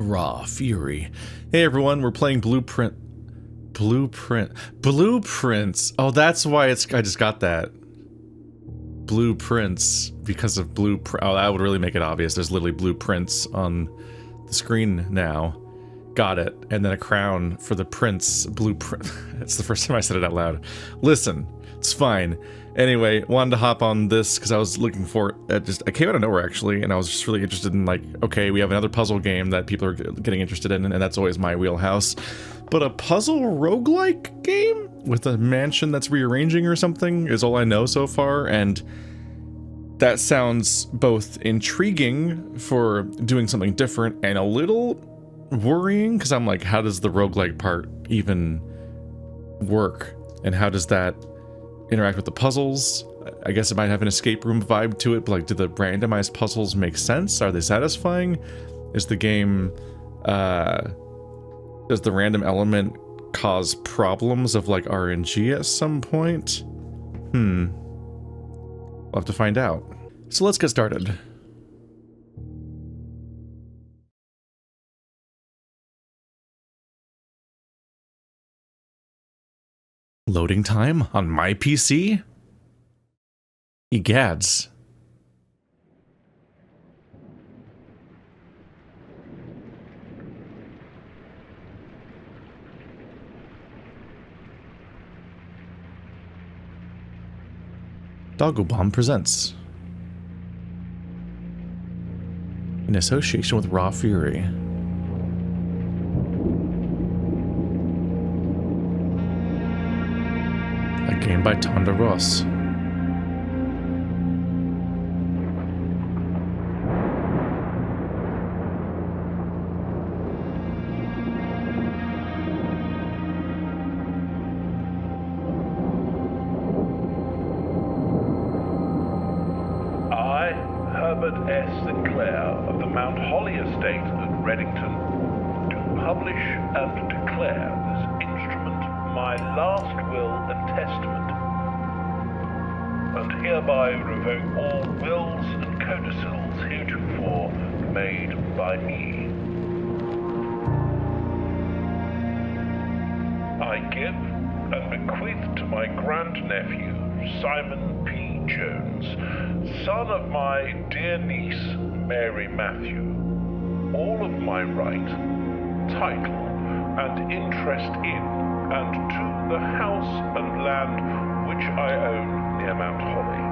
Raw Fury. Hey everyone, we're playing Blueprints. Oh, that's why I just got that. Blueprints, because of blueprint. Oh, that would really make it obvious. There's literally blueprints on the screen now. Got it. And then a crown for the prince. Blueprint. It's the first time I said it out loud. Listen, it's fine. Anyway, wanted to hop on this because I was looking for it. I came out of nowhere actually, and I was just really interested in, like, okay, we have another puzzle game that people are getting interested in, and that's always my wheelhouse. But a puzzle roguelike game with a mansion that's rearranging or something is all I know so far, and that sounds both intriguing for doing something different and a little worrying, because I'm like, how does the roguelike part even work? And how does that interact with the puzzles? I guess it might have an escape room vibe to it, but like, do the randomized puzzles make sense? Are they satisfying? Is the game, does the random element cause problems of like RNG at some point? We'll have to find out. So let's get started. Loading time on my PC? Egads. Doggo Bomb presents, in association with Raw Fury. A game by Tonda Ross. Revoke all wills and codicils heretofore made by me. I give and bequeath to my grandnephew, Simon P. Jones, son of my dear niece, Mary Matthew, all of my right, title, and interest in, and to the house and land which I own near Mount Holly.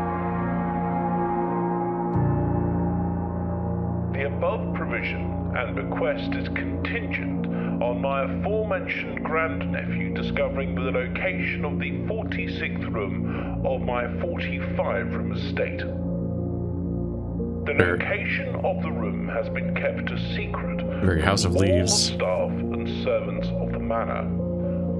The above provision and bequest is contingent on my aforementioned grandnephew discovering the location of the 46th room of my 45-room estate. The location of the room has been kept a secret Very House of from all Leaves. the staff and servants of the manor,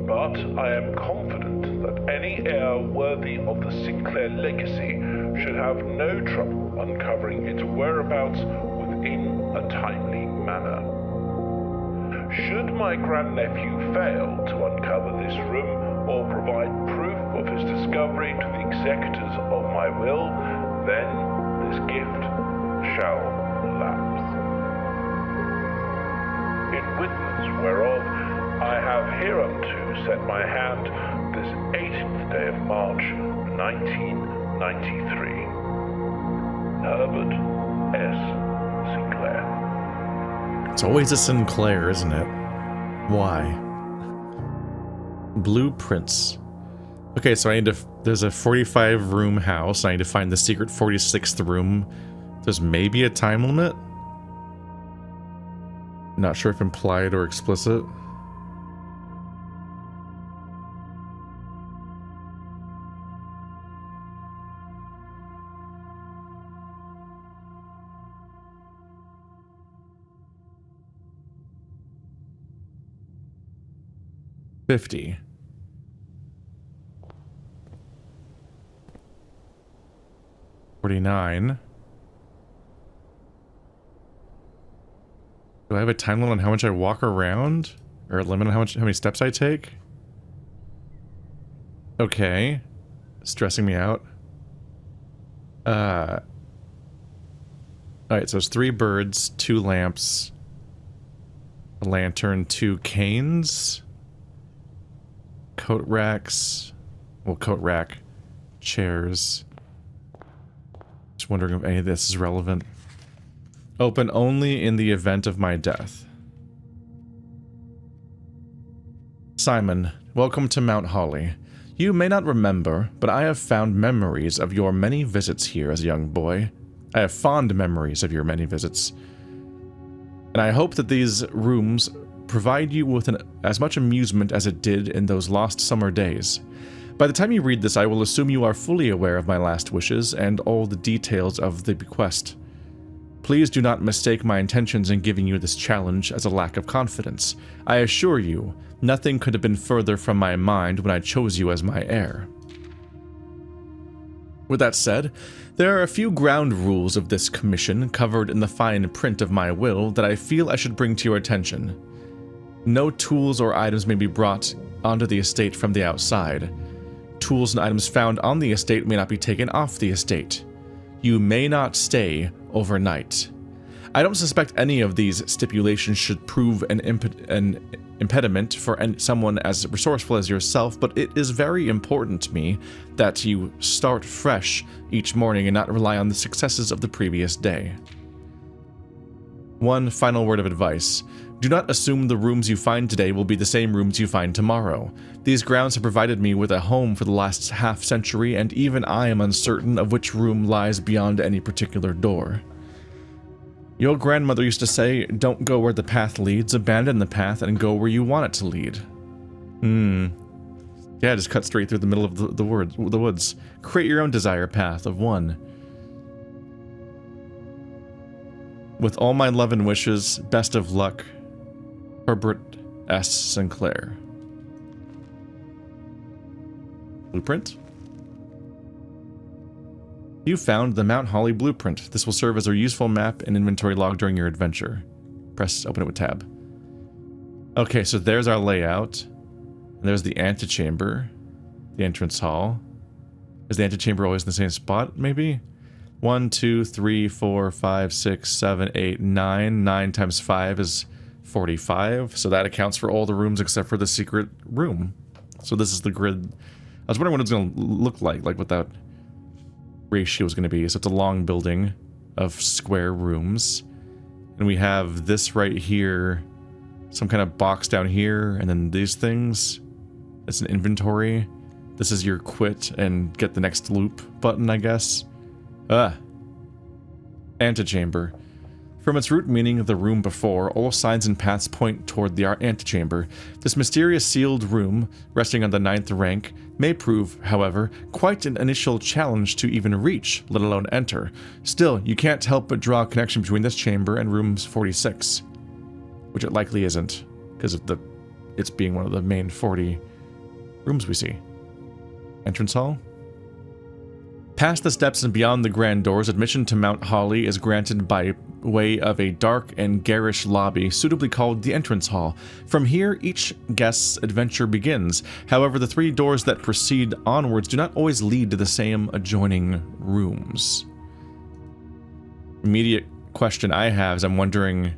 but I am confident that any heir worthy of the Sinclair legacy should have no trouble uncovering its whereabouts in a timely manner. Should my grandnephew fail to uncover this room or provide proof of his discovery to the executors of my will, then this gift shall lapse. In witness whereof I have hereunto set my hand this 18th day of March, 1993. Herbert S. Sinclair. It's always a Sinclair, isn't it? Why? Blueprints. Okay, so I need to... There's a 45-room house. I need to find the secret 46th room. There's maybe a time limit? Not sure if implied or explicit. $50. $49. Do I have a time limit on how much I walk around? Or a limit on how many steps I take? Okay. Stressing me out. Alright, so it's 3 birds, 2 lamps. A lantern, 2 canes. Coat racks. Well, coat rack. Chairs. Just wondering if any of this is relevant. Open only in the event of my death. Simon, welcome to Mount Holly. You may not remember, but I have found memories of your many visits here as a young boy. I have fond memories of your many visits. And I hope that these rooms provide you with as much amusement as it did in those lost summer days. By the time you read this, I will assume you are fully aware of my last wishes and all the details of the bequest. Please do not mistake my intentions in giving you this challenge as a lack of confidence. I assure you, nothing could have been further from my mind when I chose you as my heir. With that said, there are a few ground rules of this commission covered in the fine print of my will that I feel I should bring to your attention. No tools or items may be brought onto the estate from the outside. Tools and items found on the estate may not be taken off the estate. You may not stay overnight. I don't suspect any of these stipulations should prove an impediment for someone as resourceful as yourself, but it is very important to me that you start fresh each morning and not rely on the successes of the previous day. One final word of advice. Do not assume the rooms you find today will be the same rooms you find tomorrow. These grounds have provided me with a home for the last half-century, and even I am uncertain of which room lies beyond any particular door. Your grandmother used to say, don't go where the path leads, abandon the path, and go where you want it to lead. Yeah, just cut straight through the middle of the woods. Create your own desire path of one. With all my love and wishes, best of luck, Herbert S. Sinclair. Blueprint? You found the Mount Holly blueprint. This will serve as a useful map and inventory log during your adventure. Open it with tab. Okay, so there's our layout. There's the antechamber, the entrance hall. Is the antechamber always in the same spot, maybe? 1, 2, 3, 4, 5, 6, 7, 8, 9. 9 times 5 is 45. So that accounts for all the rooms except for the secret room. So this is the grid. I was wondering what it's going to look like what that ratio is going to be. So it's a long building of square rooms. And we have this right here, some kind of box down here, and then these things. It's an inventory. This is your quit and get the next loop button, I guess. Antechamber. From its root meaning of the room before, all signs and paths point toward the antechamber. This mysterious sealed room, resting on the 9th rank, may prove, however, quite an initial challenge to even reach, let alone enter. Still, you can't help but draw a connection between this chamber and room 46. Which it likely isn't, because of it's being one of the main 40 rooms we see. Entrance hall? Past the steps and beyond the grand doors, admission to Mount Holly is granted by way of a dark and garish lobby, suitably called the entrance hall. From here, each guest's adventure begins. However, the 3 doors that proceed onwards do not always lead to the same adjoining rooms. Immediate question I have is I'm wondering,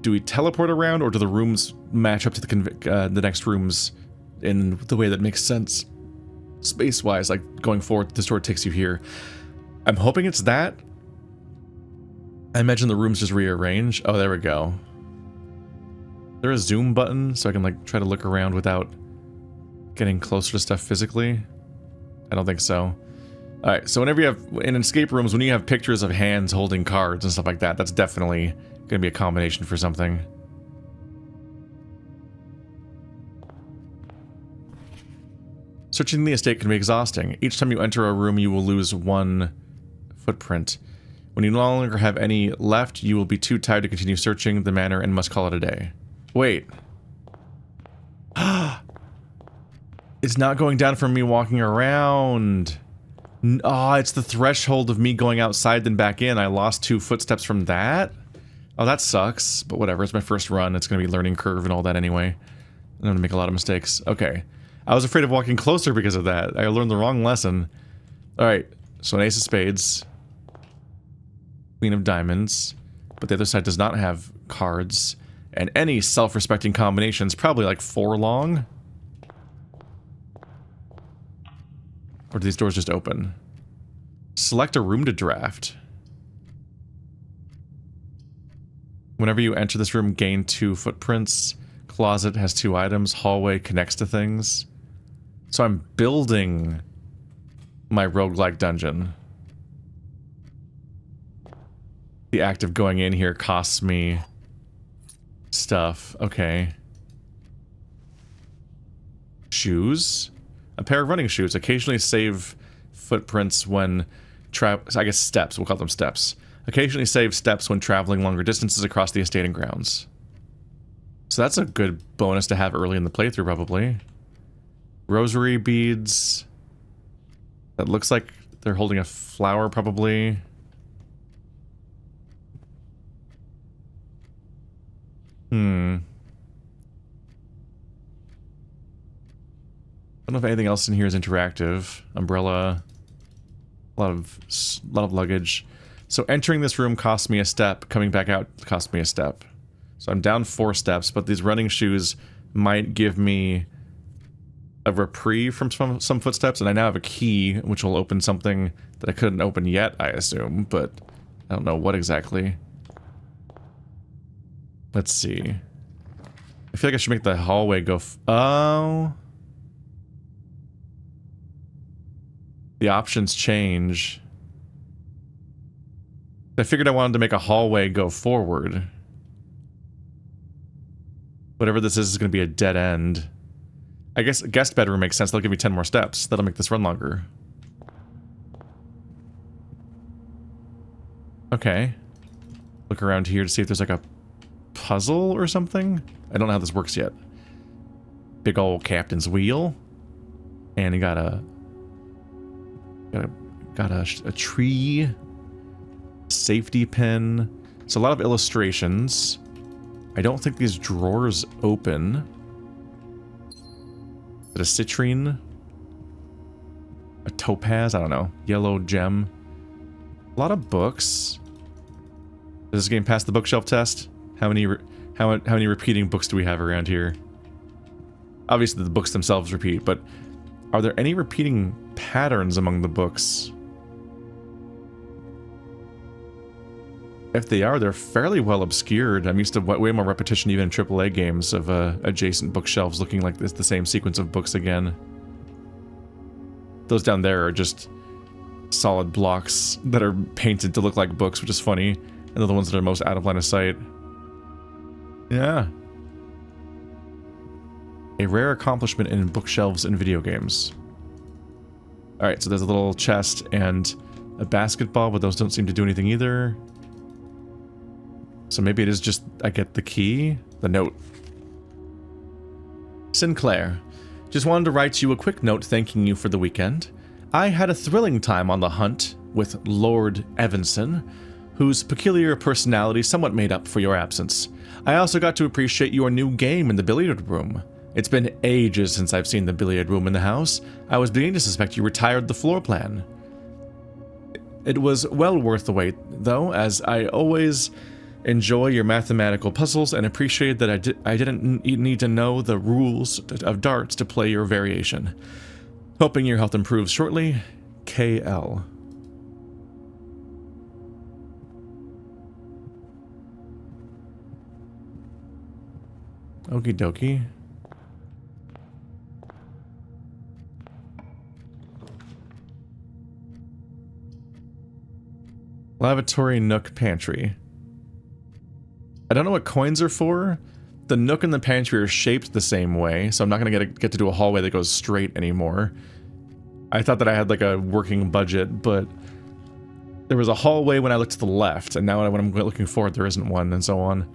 do we teleport around, or do the rooms match up to the next rooms in the way that makes sense? Space-wise, like going forward, this door takes you here. I'm hoping it's that. I imagine the rooms just rearrange. Oh, there we go. Is there a zoom button so I can like try to look around without getting closer to stuff physically? I don't think so. Alright, so whenever you have, in escape rooms, when you have pictures of hands holding cards and stuff like that, that's definitely going to be a combination for something. Searching the estate can be exhausting. Each time you enter a room, you will lose 1 footprint. When you no longer have any left, you will be too tired to continue searching the manor and must call it a day. Wait. It's not going down from me walking around. Oh, it's the threshold of me going outside then back in. I lost 2 footsteps from that? Oh, that sucks. But whatever, it's my first run. It's going to be learning curve and all that anyway. I'm going to make a lot of mistakes. Okay. I was afraid of walking closer because of that. I learned the wrong lesson. Alright, so an ace of spades. Queen of diamonds. but the other side does not have cards. And any self-respecting combination is probably like 4 long. Or do these doors just open? Select a room to draft. Whenever you enter this room, gain 2 footprints. Closet has 2 items. Hallway connects to things. So I'm building my roguelike dungeon. The act of going in here costs me stuff. Okay. Shoes. A pair of running shoes. Occasionally save footprints when I guess steps. We'll call them steps. Occasionally save steps when traveling longer distances across the estate and grounds. So that's a good bonus to have early in the playthrough, probably. Rosary beads. That looks like they're holding a flower, probably. I don't know if anything else in here is interactive. Umbrella. A lot of luggage. So entering this room costs me a step. Coming back out costs me a step. So I'm down 4 steps, but these running shoes might give me a reprieve from some footsteps, and I now have a key, which will open something that I couldn't open yet, I assume, but I don't know what exactly. Let's see. I feel like I should make the hallway go oh. The options change. I figured I wanted to make a hallway go forward. Whatever this is going to be a dead end. I guess guest bedroom makes sense. They'll give me 10 more steps. That'll make this run longer. Okay. Look around here to see if there's like a puzzle or something. I don't know how this works yet. Big old captain's wheel. And you got a tree. Safety pin. It's a lot of illustrations. I don't think these drawers open. Is it a citrine? A topaz? I don't know. Yellow gem. A lot of books. Does this game pass the bookshelf test? How many repeating books do we have around here? Obviously the books themselves repeat, but are there any repeating patterns among the books? If they are, they're fairly well obscured. I'm used to way more repetition even in AAA games of adjacent bookshelves looking like it's the same sequence of books again. Those down there are just solid blocks that are painted to look like books, which is funny. And they're the ones that are most out of line of sight. Yeah. A rare accomplishment in bookshelves in video games. Alright, so there's a little chest and a basketball, but those don't seem to do anything either. So maybe it is just I get the key? The note. Sinclair. Just wanted to write you a quick note thanking you for the weekend. I had a thrilling time on the hunt with Lord Evanson, whose peculiar personality somewhat made up for your absence. I also got to appreciate your new game in the billiard room. It's been ages since I've seen the billiard room in the house. I was beginning to suspect you retired the floor plan. It was well worth the wait, though, as I always enjoy your mathematical puzzles and appreciate that I didn't need to know the rules of darts to play your variation. Hoping your health improves shortly, KL. Okie dokie. Lavatory, nook, pantry. I don't know what coins are for. The nook and the pantry are shaped the same way, so I'm not gonna get to do a hallway that goes straight anymore. I thought that I had like a working budget, but there was a hallway when I looked to the left, and now when I'm looking forward, there isn't one, and so on.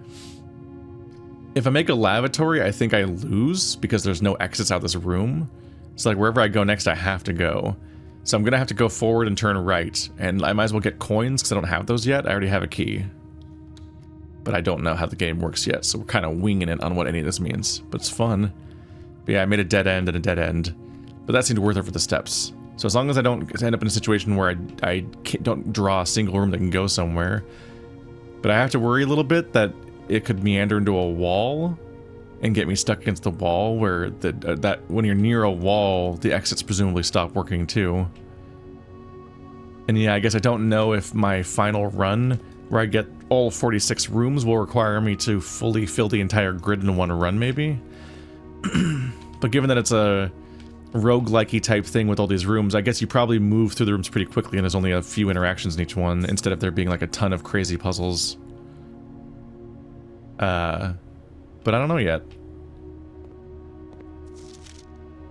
If I make a lavatory, I think I lose because there's no exits out of this room. It's like wherever I go next, I have to go. So I'm gonna have to go forward and turn right, and I might as well get coins because I don't have those yet. I already have a key. But I don't know how the game works yet, so we're kind of winging it on what any of this means. But it's fun. But yeah, I made a dead end and a dead end. But that seemed worth it for the steps. So as long as I don't end up in a situation where I don't draw a single room that can go somewhere, But I have to worry a little bit that it could meander into a wall and get me stuck against the wall, where that when you're near a wall, the exits presumably stop working too. And yeah, I guess I don't know if my final run, where I get all 46 rooms, will require me to fully fill the entire grid in one run, maybe. But given that it's a roguelike-y type thing with all these rooms, I guess you probably move through the rooms pretty quickly and there's only a few interactions in each one, instead of there being like a ton of crazy puzzles. But I don't know yet.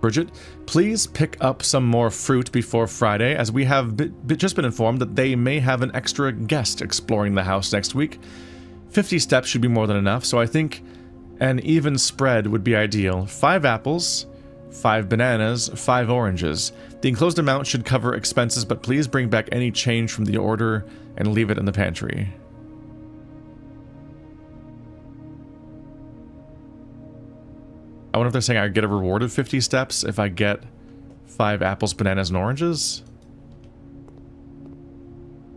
Bridget, please pick up some more fruit before Friday, as we have just been informed that they may have an extra guest exploring the house next week. 50 steps should be more than enough, so I think an even spread would be ideal. 5 apples, 5 bananas, 5 oranges. The enclosed amount should cover expenses, but please bring back any change from the order and leave it in the pantry. I wonder if they're saying I get a reward of 50 steps if I get 5 apples, bananas, and oranges?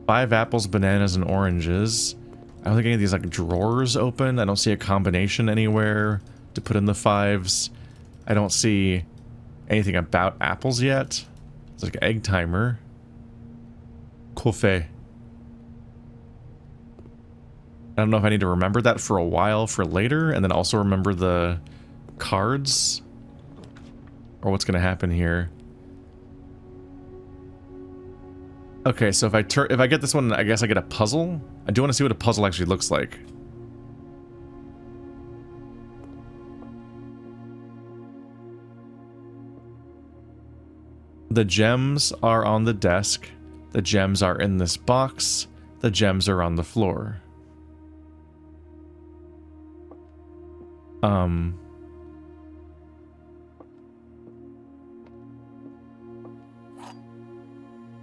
5 apples, bananas, and oranges. I don't think any of these like drawers open. I don't see a combination anywhere to put in the 5s. I don't see anything about apples yet. It's like an egg timer. Coffee. I don't know if I need to remember that for a while for later, and then also remember the cards, or what's going to happen here. Okay, so if I get this one, I guess I get a puzzle. I do want to see what a puzzle actually looks like. The gems are on the desk. The gems are in this box. The gems are on the floor.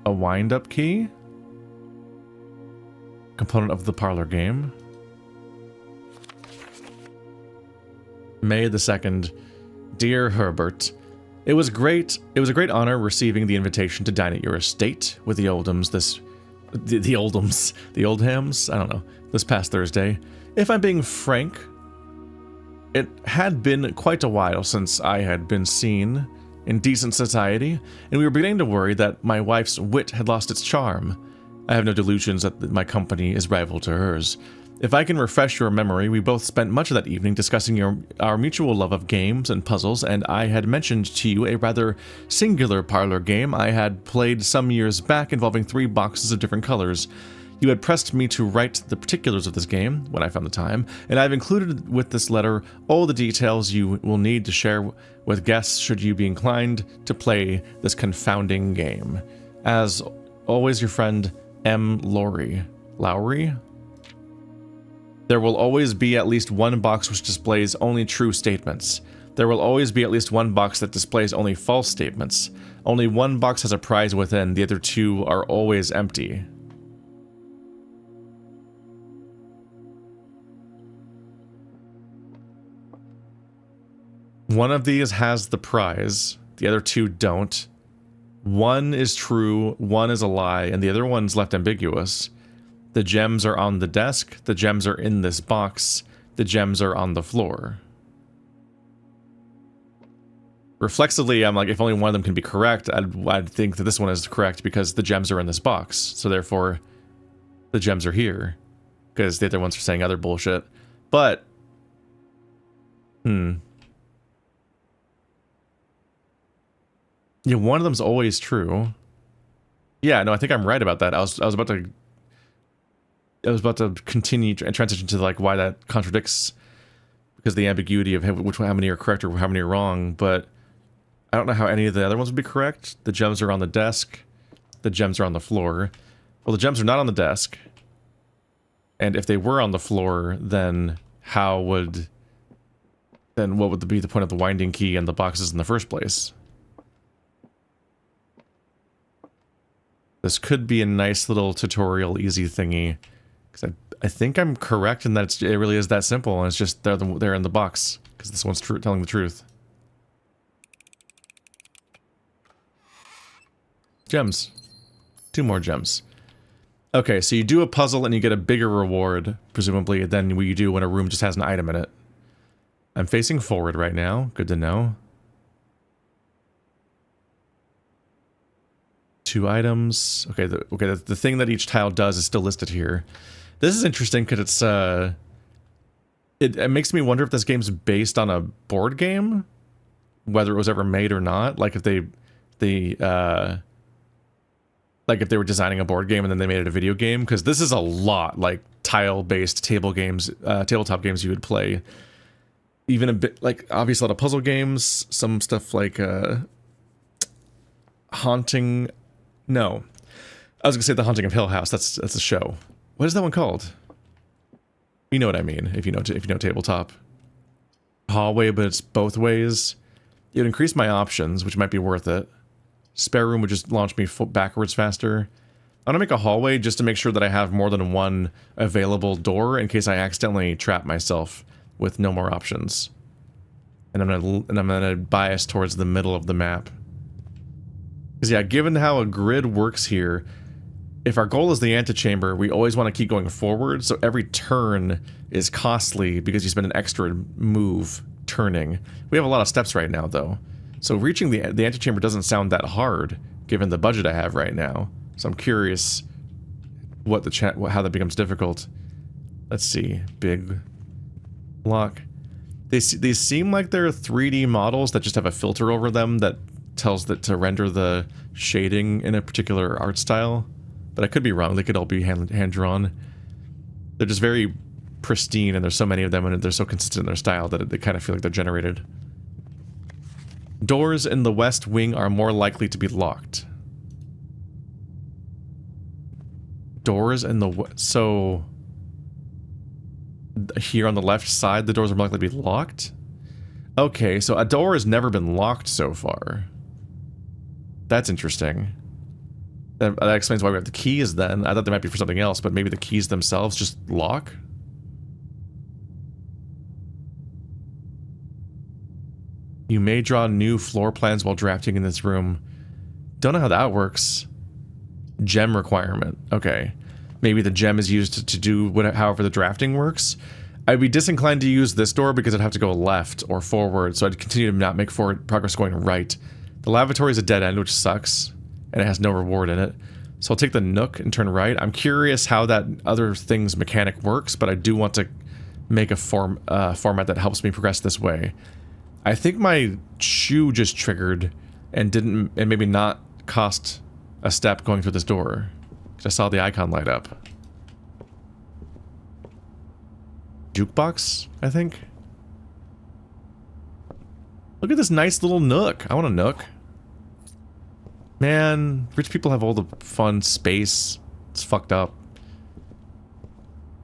A wind-up key? Component of the parlor game. May the 2nd. Dear Herbert, it was a great honor receiving the invitation to dine at your estate with the Oldhams the Oldhams? I don't know. This past Thursday. If I'm being frank, it had been quite a while since I had been seen in decent society, and we were beginning to worry that my wife's wit had lost its charm. I have no delusions that my company is rival to hers. If I can refresh your memory, we both spent much of that evening discussing our mutual love of games and puzzles, and I had mentioned to you a rather singular parlor game I had played some years back involving 3 boxes of different colors. You had pressed me to write the particulars of this game when I found the time, and I've included with this letter all the details you will need to share with guests should you be inclined to play this confounding game. As always, your friend, M. Lowry. There will always be at least one box which displays only true statements. There will always be at least one box that displays only false statements. Only one box has a prize within, the other 2 are always empty. One of these has the prize, the other 2 don't. One is true, one is a lie, and the other one's left ambiguous. The gems are on the desk, the gems are in this box, the gems are on the floor. Reflexively, I'm like, if only one of them can be correct, I'd think that this one is correct because the gems are in this box, so therefore the gems are here. Because the other ones are saying other bullshit. But, yeah, one of them's always true. Yeah, no, I think I'm right about that. I was about to continue and transition to like why that contradicts, because the ambiguity of how many are correct or how many are wrong. But I don't know how any of the other ones would be correct. The gems are on the desk. The gems are on the floor. Well, the gems are not on the desk. And if they were on the floor, then what would be the point of the winding key and the boxes in the first place? This could be a nice little tutorial easy thingy. Because I think I'm correct in that it really is that simple, and it's just they're in the box. Because this one's telling the truth. Gems. 2 more gems. Okay, so you do a puzzle and you get a bigger reward, presumably, than you do when a room just has an item in it. I'm facing forward right now. Good to know. 2 items. Okay, the thing that each tile does is still listed here. This is interesting because it's it makes me wonder if this game's based on a board game, whether it was ever made or not. Like if like if they were designing a board game and then they made it a video game, because this is a lot like tile-based tabletop games you would play. Even a bit like obviously a lot of puzzle games, some stuff like Haunting. No, I was gonna say The Haunting of Hill House. That's a show. What is that one called? You know what I mean if you know tabletop. Hallway, but it's both ways. It would increase my options, which might be worth it. Spare room would just launch me backwards faster. I'm gonna make a hallway just to make sure that I have more than one available door in case I accidentally trap myself with no more options. And I'm gonna bias towards the middle of the map. Because yeah, given how a grid works here, if our goal is the antechamber, we always want to keep going forward, so every turn is costly because you spend an extra move turning. We have a lot of steps right now, though. So reaching the antechamber doesn't sound that hard, given the budget I have right now. So I'm curious how that becomes difficult. Let's see. Big block. These seem like they're 3D models that just have a filter over them that tells that to render the shading in a particular art style. But I could be wrong. They could all be hand-drawn. They're just very pristine, and there's so many of them, and they're so consistent in their style that they kind of feel like they're generated. Doors in the west wing are more likely to be locked. Doors in the so here on the left side, the doors are more likely to be locked? Okay, so a door has never been locked so far. That's interesting. That explains why we have the keys then. I thought they might be for something else, but maybe the keys themselves just lock? You may draw new floor plans while drafting in this room. Don't know how that works. Gem requirement. Okay. Maybe the gem is used to do however the drafting works. I'd be disinclined to use this door because I'd have to go left or forward, so I'd continue to not make forward progress going right. The lavatory is a dead end, which sucks, and it has no reward in it. So I'll take the nook and turn right. I'm curious how that other thing's mechanic works, but I do want to make a format that helps me progress this way. I think my shoe just triggered and maybe not cost a step going through this door. Because I saw the icon light up. Jukebox, I think? Look at this nice little nook. I want a nook. Man, rich people have all the fun space. It's fucked up.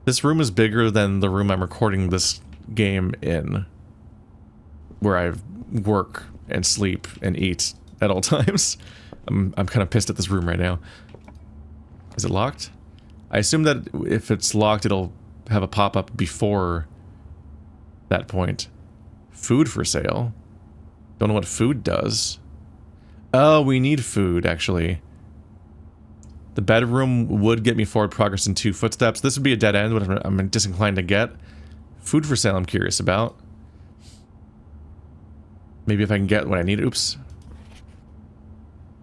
This room is bigger than the room I'm recording this game in. Where I work and sleep and eat at all times. I'm kind of pissed at this room right now. Is it locked? I assume that if it's locked, it'll have a pop-up before that point. Food for sale. Don't know what food does. Oh, we need food, actually. The bedroom would get me forward progress in 2 footsteps. This would be a dead end, which I'm disinclined to get. Food for sale I'm curious about. Maybe if I can get what I need. Oops.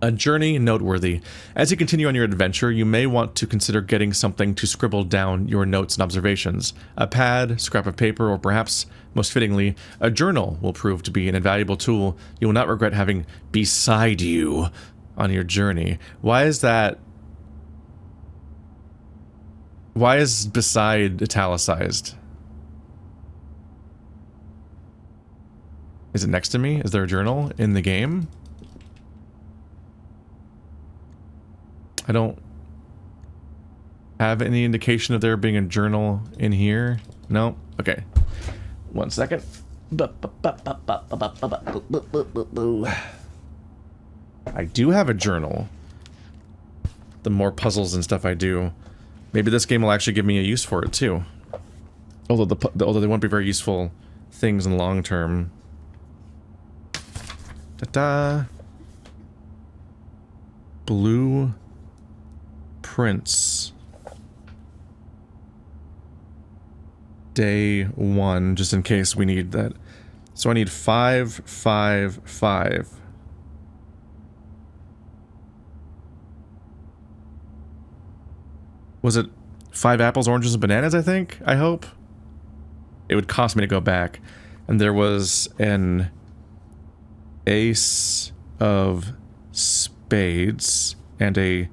A journey noteworthy. As you continue on your adventure, you may want to consider getting something to scribble down your notes and observations. A pad, scrap of paper, or perhaps, most fittingly, a journal will prove to be an invaluable tool you will not regret having beside you on your journey. Why is that? Why is beside italicized? Is it next to me? Is there a journal in the game? I don't have any indication of there being a journal in here. No? Okay. 1 second. I do have a journal. The more puzzles and stuff I do. Maybe this game will actually give me a use for it too. Although they won't be very useful things in the long term. Ta-da! Blue prints. day 1, just in case we need that. So I need 5, 5, 5. Was it 5 apples, oranges, and bananas, I think? I hope? It would cost me to go back. And there was an ace of spades and a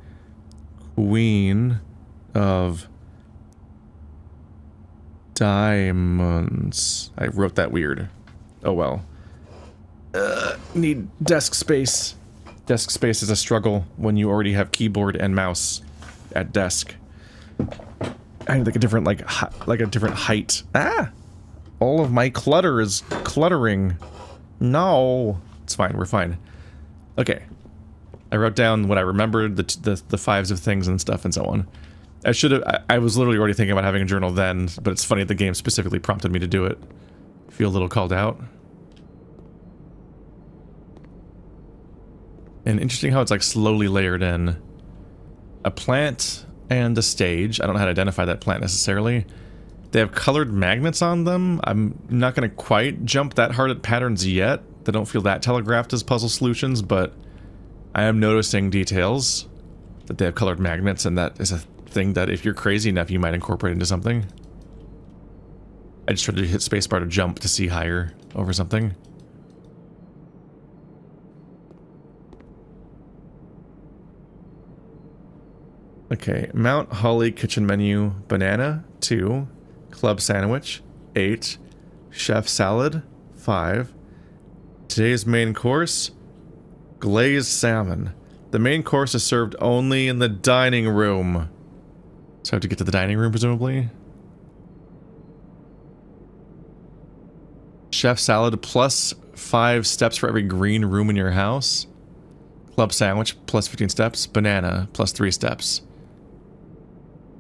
queen of diamonds. I wrote that weird. Oh well. Need desk space. Desk space is a struggle when you already have keyboard and mouse at desk. I need like a different like a different height. Ah! All of my clutter is cluttering. No. It's fine, we're fine. Okay. I wrote down what I remembered, the fives of things and stuff and so on. I should have, I was literally already thinking about having a journal then, but it's funny the game specifically prompted me to do it. Feel a little called out. And interesting how it's like slowly layered in. A plant and a stage. I don't know how to identify that plant necessarily. They have colored magnets on them. I'm not going to quite jump that hard at patterns yet. They don't feel that telegraphed as puzzle solutions, but I am noticing details that they have colored magnets, and that is a thing that if you're crazy enough, you might incorporate into something. I just tried to hit spacebar to jump to see higher over something. Okay, Mount Holly kitchen menu, banana, 2, club sandwich, 8, chef salad, 5. Today's main course, glazed salmon. The main course is served only in the dining room. So I have to get to the dining room, presumably. Chef salad plus 5 steps for every green room in your house. Club sandwich plus 15 steps. Banana plus 3 steps.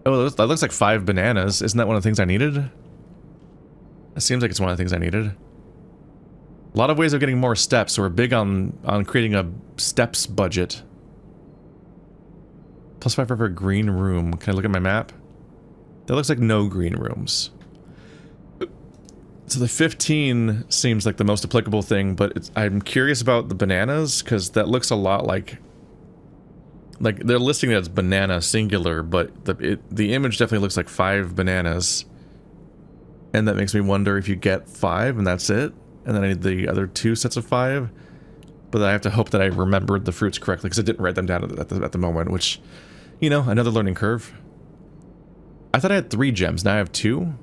Oh, that looks like 5 bananas. Isn't that one of the things I needed? It seems like it's one of the things I needed. A lot of ways of getting more steps, so we're big on creating a steps budget. Plus 5 for every green room. Can I look at my map? That looks like no green rooms. So the 15 seems like the most applicable thing, but I'm curious about the bananas, because that looks a lot like they're listing it as banana singular, but the image definitely looks like 5 bananas. And that makes me wonder if you get 5 and that's it, and then I need the other 2 sets of 5. But I have to hope that I remembered the fruits correctly, because I didn't write them down at the moment, which, you know, another learning curve. I thought I had 3 gems, now I have 2?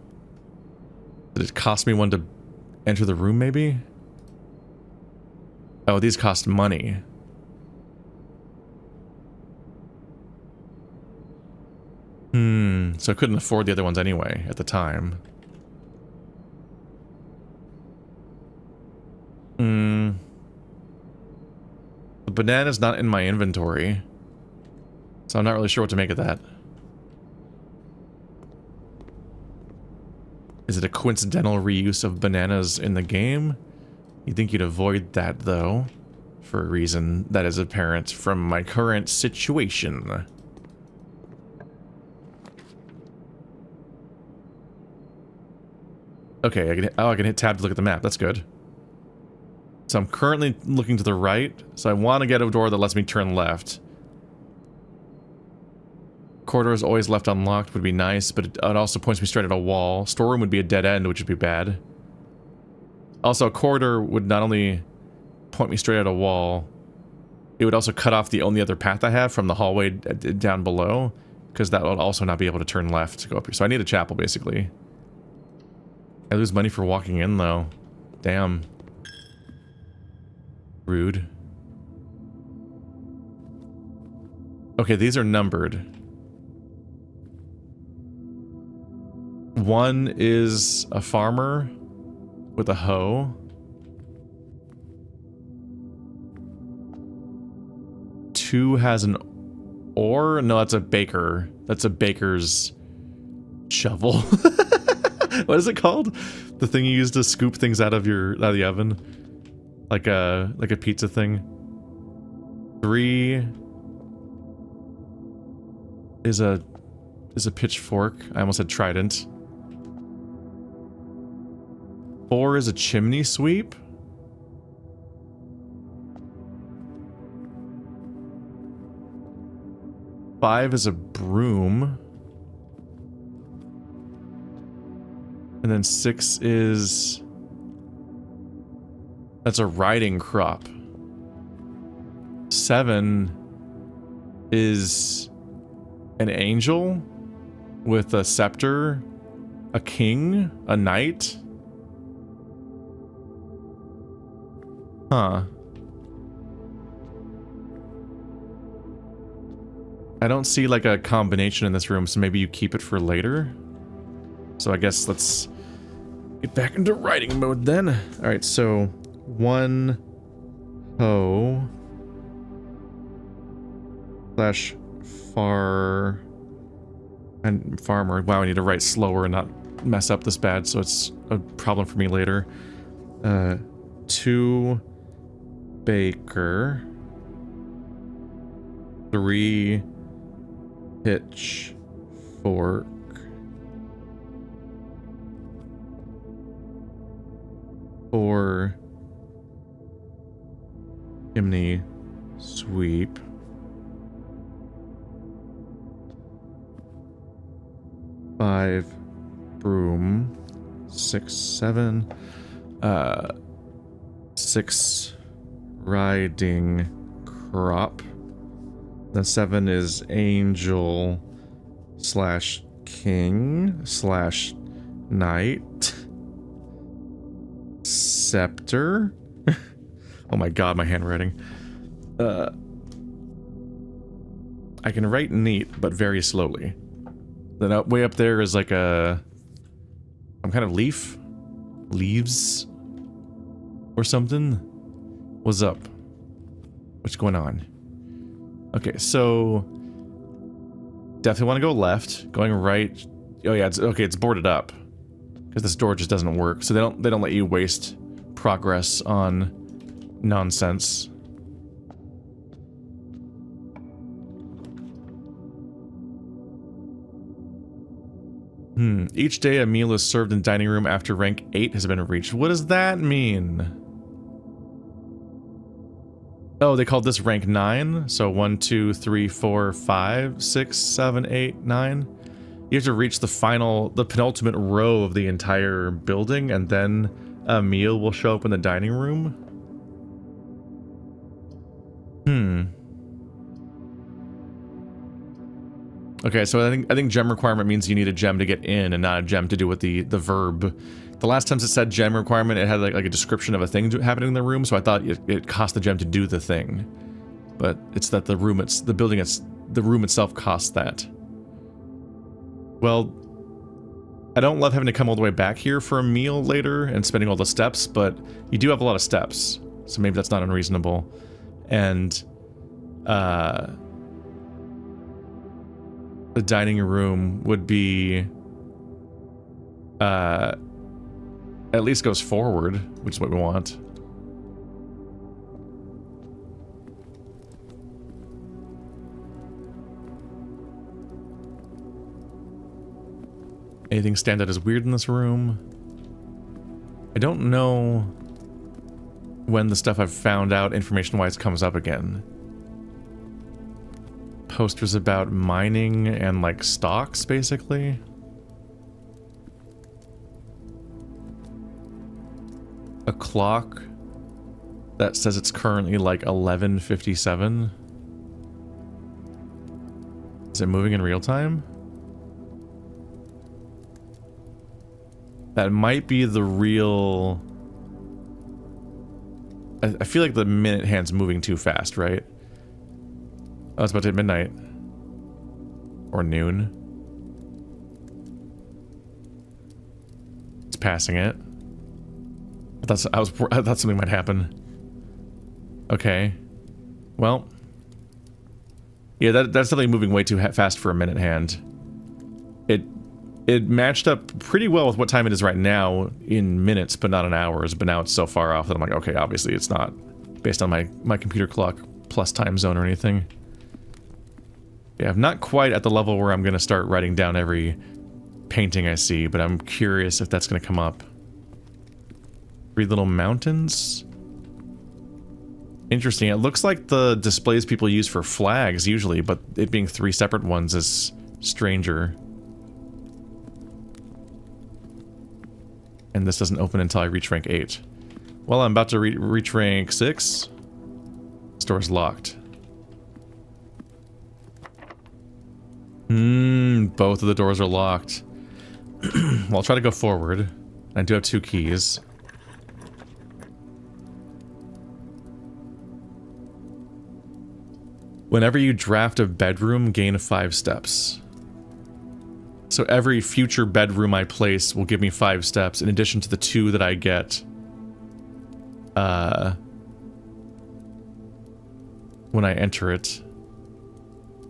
Did it cost me 1 to enter the room, maybe? Oh, these cost money. So I couldn't afford the other ones anyway, at the time. The banana's not in my inventory, so I'm not really sure what to make of that. Is it a coincidental reuse of bananas in the game? You'd think you'd avoid that, though, for a reason that is apparent from my current situation. Okay, I can hit tab to look at the map. That's good. So I'm currently looking to the right, so I want to get a door that lets me turn left. Corridor is always left unlocked would be nice, but it also points me straight at a wall. Storeroom would be a dead end, which would be bad. Also, a corridor would not only point me straight at a wall, it would also cut off the only other path I have from the hallway down below, because that would also not be able to turn left to go up here. So I need a chapel, basically. I lose money for walking in, though. Damn. Rude. Okay, these are numbered. 1 is a farmer with a hoe. 2 has an oar? No, that's a baker. That's a baker's shovel. What is it called? The thing you use to scoop things out of the oven, like a pizza thing. 3 is a pitchfork. I almost said trident. 4 is a chimney sweep. Five is a broom. And then 6 is... That's a riding crop. 7 is an angel with a scepter, a king, a knight. Huh. I don't see like a combination in this room, so maybe you keep it for later. So I guess let's get back into writing mode then. Alright, so 1 hoe slash far and farmer. Wow, I need to write slower and not mess up this bad, so it's a problem for me later. 2 baker. 3 pitchfork. 4 chimney sweep. 5 broom. 6, 7. 6 riding crop. Then 7 is angel slash king slash knight. Scepter. Oh my god, my handwriting. I can write neat, but very slowly. Then way up there is like some kind of leaf? Leaves? Or something? What's up? What's going on? Okay, so... Definitely want to go left. Going right... Oh yeah, it's boarded up. Because this door just doesn't work. So they don't let you waste progress on nonsense. Each day a meal is served in dining room after rank 8 has been reached. What does that mean? Oh, they called this rank 9. So 1, 2, 3, 4, 5, 6, 7, 8, 9. You have to reach the penultimate row of the entire building, and then a meal will show up in the dining room. Okay, so I think gem requirement means you need a gem to get in and not a gem to do with the verb. The last times it said gem requirement, it had like a description of a thing happening in the room, so I thought it cost the gem to do the thing. But it's that the room itself costs that. Well, I don't love having to come all the way back here for a meal later and spending all the steps, but you do have a lot of steps, so maybe that's not unreasonable. And the dining room would be at least goes forward, which is what we want. Anything stand out as weird in this room? I don't know when the stuff I've found out information-wise comes up again. Posters about mining and like stocks, basically. A clock that says it's currently like 11:57. Is it moving in real time? That might be the real... I feel like the minute hand's moving too fast, right? Oh, it's about to hit midnight. Or noon. It's passing it. I thought something might happen. Okay. Well. Yeah, that's definitely moving way too fast for a minute hand. It matched up pretty well with what time it is right now in minutes, but not in hours. But now it's so far off that I'm like, okay, obviously it's not based on my computer clock plus time zone or anything. Yeah, I'm not quite at the level where I'm going to start writing down every painting I see, but I'm curious if that's going to come up. 3 little mountains. Interesting. It looks like the displays people use for flags usually, but it being 3 separate ones is stranger. And this doesn't open until I reach rank 8. Well, I'm about to reach rank 6. This door's locked. Both of the doors are locked. Well, I'll try to go forward. I do have 2 keys. Whenever you draft a bedroom, gain 5 steps. So every future bedroom I place will give me 5 steps, in addition to the 2 that I get when I enter it.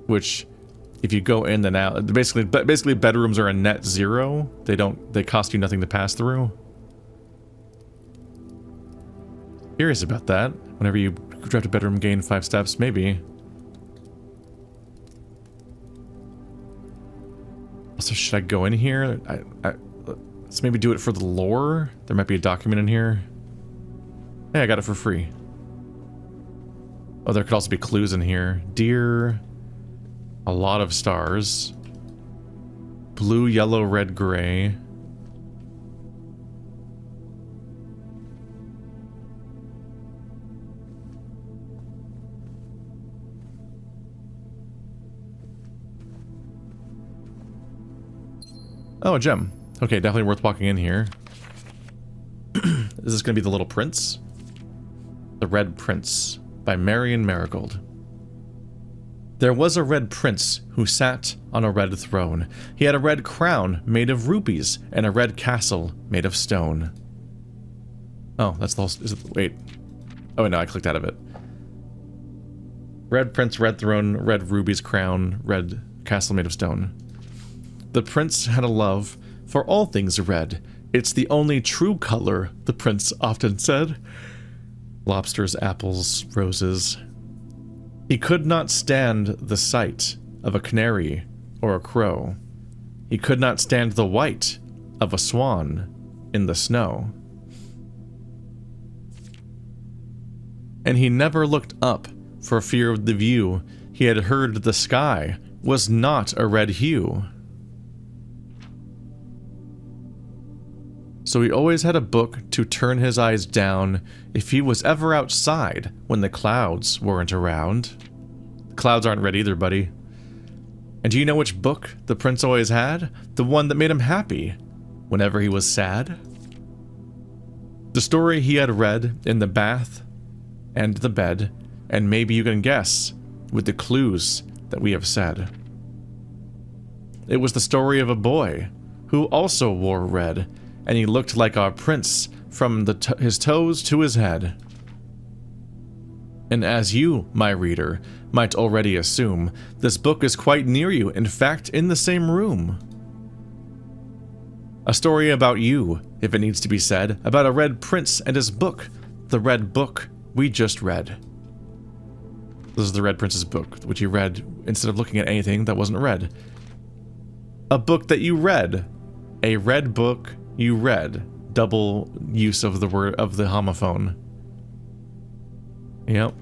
Which, if you go in and out, basically bedrooms are a net 0. They cost you nothing to pass through. Curious about that. Whenever you draft a bedroom, gain 5 steps, maybe. So should I go in here? Let's maybe do it for the lore. There might be a document in here. Hey, I got it for free. Oh, there could also be clues in here. Deer. A lot of stars. Blue, yellow, red, gray. Oh, a gem. Okay, definitely worth walking in here. Is this going to be The Little Prince? The Red Prince by Marion Marigold. There was a red prince who sat on a red throne. He had a red crown made of rubies and a red castle made of stone. Oh, that's the whole... wait. Oh, wait, no, I clicked out of it. Red prince, red throne, red rubies crown, red castle made of stone. The prince had a love for all things red. It's the only true color, the prince often said. Lobsters, apples, roses. He could not stand the sight of a canary or a crow. He could not stand the white of a swan in the snow. And he never looked up for fear of the view. He had heard the sky was not a red hue. So he always had a book to turn his eyes down if he was ever outside when the clouds weren't around. The clouds aren't red either, buddy. And do you know which book the prince always had? The one that made him happy whenever he was sad? The story he had read in the bath and the bed, and maybe you can guess with the clues that we have said. It was the story of a boy who also wore red, and he looked like our prince from his toes to his head. And as you, my reader, might already assume, this book is quite near you, in fact, in the same room. A story about you, if it needs to be said, about a red prince and his book, the red book we just read. This is the Red Prince's book, which you read instead of looking at anything that wasn't red. A book that you read. A red book you read. Double use of the word of the homophone. Yep.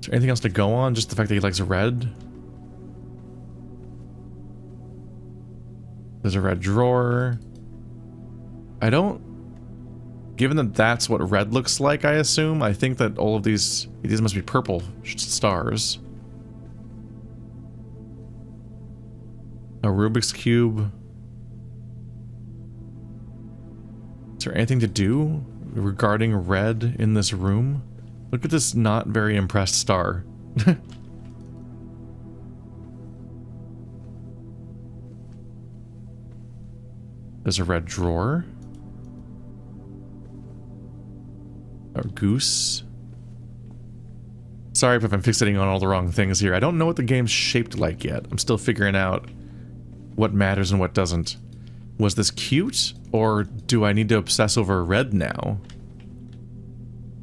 Is there anything else to go on? Just the fact that he likes red? There's a red drawer. I don't... Given that that's what red looks like, I assume, I think that all of these must be purple stars. A Rubik's Cube. Is there anything to do regarding red in this room? Look at this not very impressed star. There's a red drawer. A goose. Sorry if I'm fixating on all the wrong things here. I don't know what the game's shaped like yet. I'm still figuring out what matters and what doesn't. Was this cute? Or do I need to obsess over red now?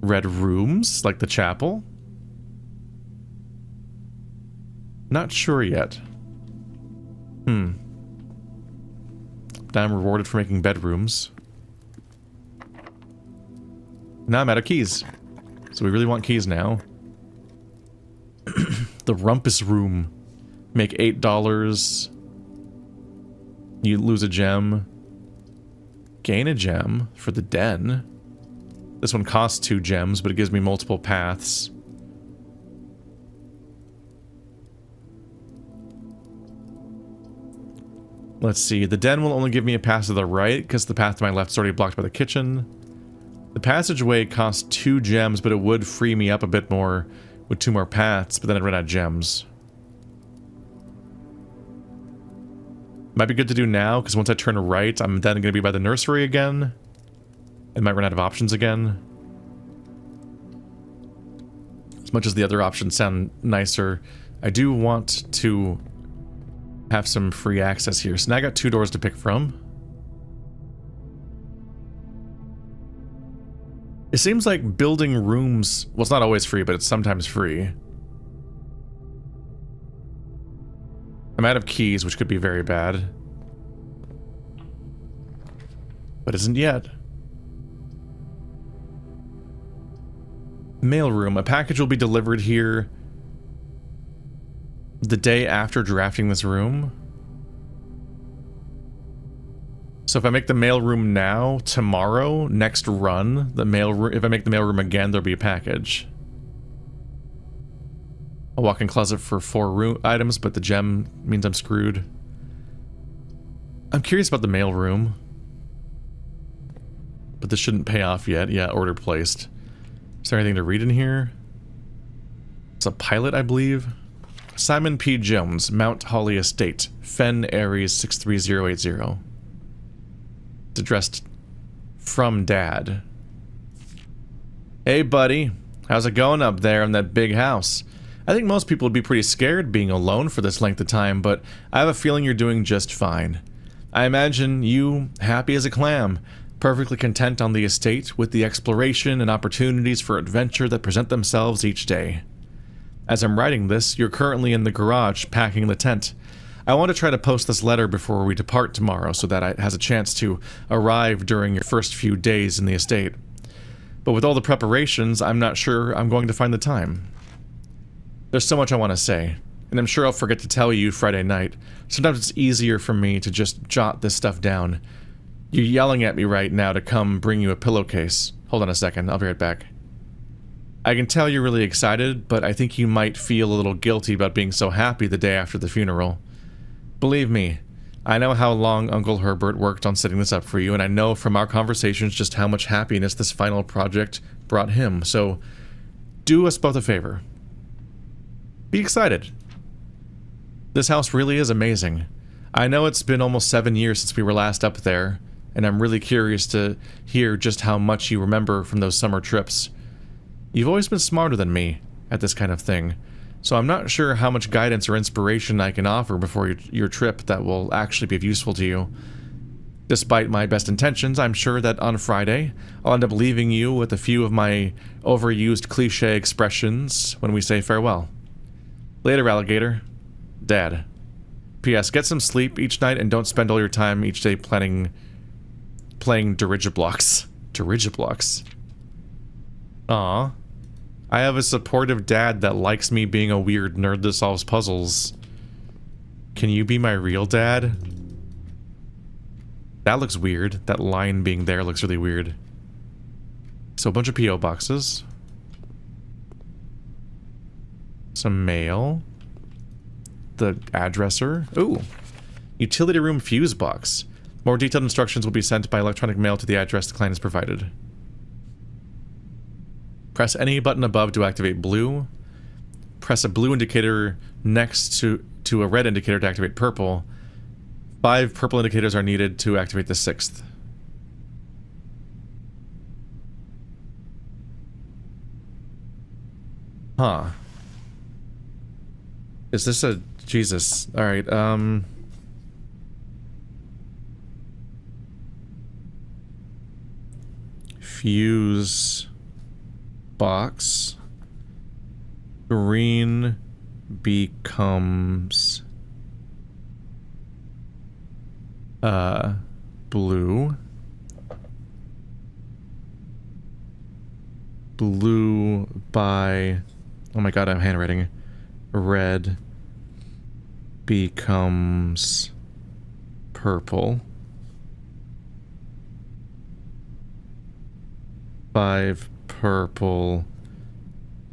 Red rooms, like the chapel? Not sure yet. Now I'm rewarded for making bedrooms. Now I'm out of keys. So we really want keys now. The rumpus room. Make $8. You lose a gem. Gain a gem for the den. This one costs 2 gems, but it gives me multiple paths. Let's see. The den will only give me a path to the right, because the path to my left is already blocked by the kitchen. The passageway costs 2 gems, but it would free me up a bit more with 2 more paths, but then I'd run out of gems. Might be good to do now, because once I turn right, I'm then going to be by the nursery again. And might run out of options again. As much as the other options sound nicer, I do want to have some free access here. So now I got 2 doors to pick from. It seems like building rooms... Well, it's not always free, but it's sometimes free. I'm out of keys, which could be very bad. But isn't yet. Mailroom. A package will be delivered here the day after drafting this room. So if I make the mailroom now, tomorrow, next run, the mailroom, if I make the mailroom again, there'll be a package. A walk-in closet for 4 items, but the gem means I'm screwed. I'm curious about the mailroom. But this shouldn't pay off yet. Yeah, order placed. Is there anything to read in here? It's a pilot, I believe. Simon P. Jones, Mount Holly Estate, Fen Aries 63080. It's addressed from Dad. Hey, buddy. How's it going up there in that big house? I think most people would be pretty scared being alone for this length of time, but I have a feeling you're doing just fine. I imagine you happy as a clam, perfectly content on the estate with the exploration and opportunities for adventure that present themselves each day. As I'm writing this, you're currently in the garage packing the tent. I want to try to post this letter before we depart tomorrow so that it has a chance to arrive during your first few days in the estate. But with all the preparations, I'm not sure I'm going to find the time. There's so much I want to say, and I'm sure I'll forget to tell you Friday night. Sometimes it's easier for me to just jot this stuff down. You're yelling at me right now to come bring you a pillowcase. Hold on a second, I'll be right back. I can tell you're really excited, but I think you might feel a little guilty about being so happy the day after the funeral. Believe me, I know how long Uncle Herbert worked on setting this up for you, and I know from our conversations just how much happiness this final project brought him, so do us both a favor. Be excited. This house really is amazing. I know it's been almost 7 years since we were last up there, and I'm really curious to hear just how much you remember from those summer trips. You've always been smarter than me at this kind of thing, so I'm not sure how much guidance or inspiration I can offer before your trip that will actually be useful to you. Despite my best intentions, I'm sure that on Friday, I'll end up leaving you with a few of my overused cliché expressions when we say farewell. Later, alligator. Dad. P.S. Get some sleep each night and don't spend all your time each day playing dirigiblocks. Dirigiblocks. Aw. I have a supportive dad that likes me being a weird nerd that solves puzzles. Can you be my real dad? That looks weird. That line being there looks really weird. So a bunch of P.O. boxes. Some mail. The addresser. Ooh. Utility room fuse box. More detailed instructions will be sent by electronic mail to the address the client has provided. Press any button above to activate blue. Press a blue indicator next to a red indicator to activate purple. 5 purple indicators are needed to activate the 6th. Huh. Is this a... Jesus. Alright, fuse box. Green becomes Blue. Blue by... Oh my god, I'm handwriting. Red becomes purple. 5 purple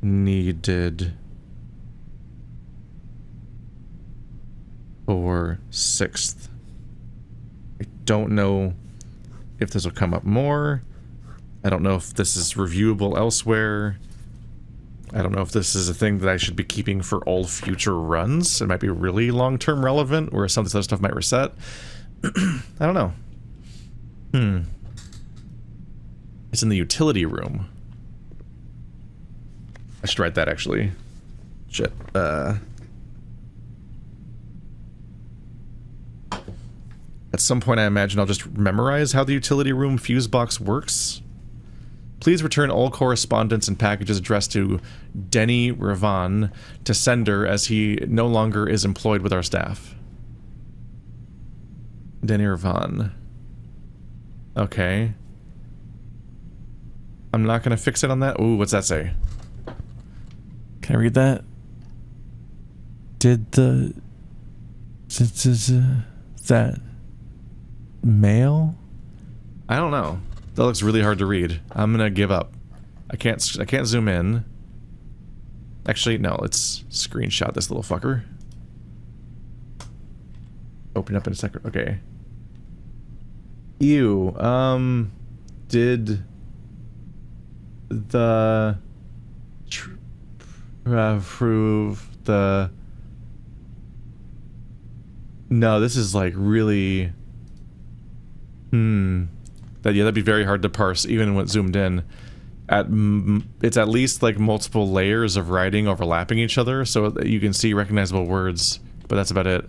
needed for 6th. I don't know if this will come up more. I don't know if this is reviewable elsewhere. I don't know if this is a thing that I should be keeping for all future runs. It might be really long-term relevant, where some of this other stuff might reset. I don't know. It's in the utility room. I should write that, actually. Shit. At some point, I imagine I'll just memorize how the utility room fuse box works. Please return all correspondence and packages addressed to Denny Ravan to sender, as he no longer is employed with our staff. Denny Ravan. Okay. I'm not gonna fix it on that. Ooh, what's that say? Can I read that? Did the... that... mail? I don't know. That looks really hard to read. I'm gonna give up. I can't zoom in. Actually, no, let's screenshot this little fucker. Open up in a second. Okay. Ew. Did the prove the... No, this is like really... That'd be very hard to parse, even when zoomed in. It's at least like multiple layers of writing overlapping each other, so that you can see recognizable words, but that's about it.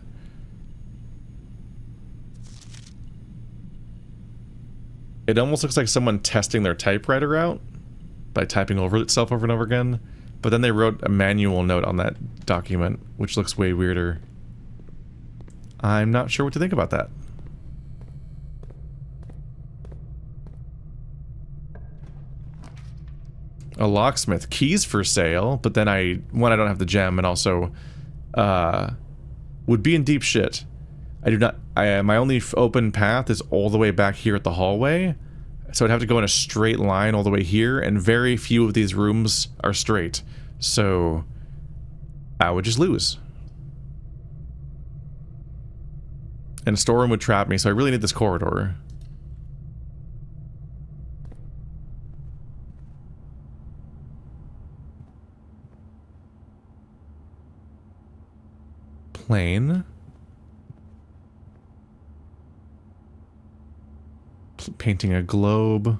It almost looks like someone testing their typewriter out by typing over itself over and over again, but then they wrote a manual note on that document, which looks way weirder. I'm not sure what to think about that. A locksmith. Keys for sale, but then I don't have the gem, and also would be in deep shit. I do not... my only open path is all the way back here at the hallway, so I'd have to go in a straight line all the way here, and very few of these rooms are straight, so I would just lose. And a storeroom would trap me, so I really need this corridor. Plane. Painting a globe.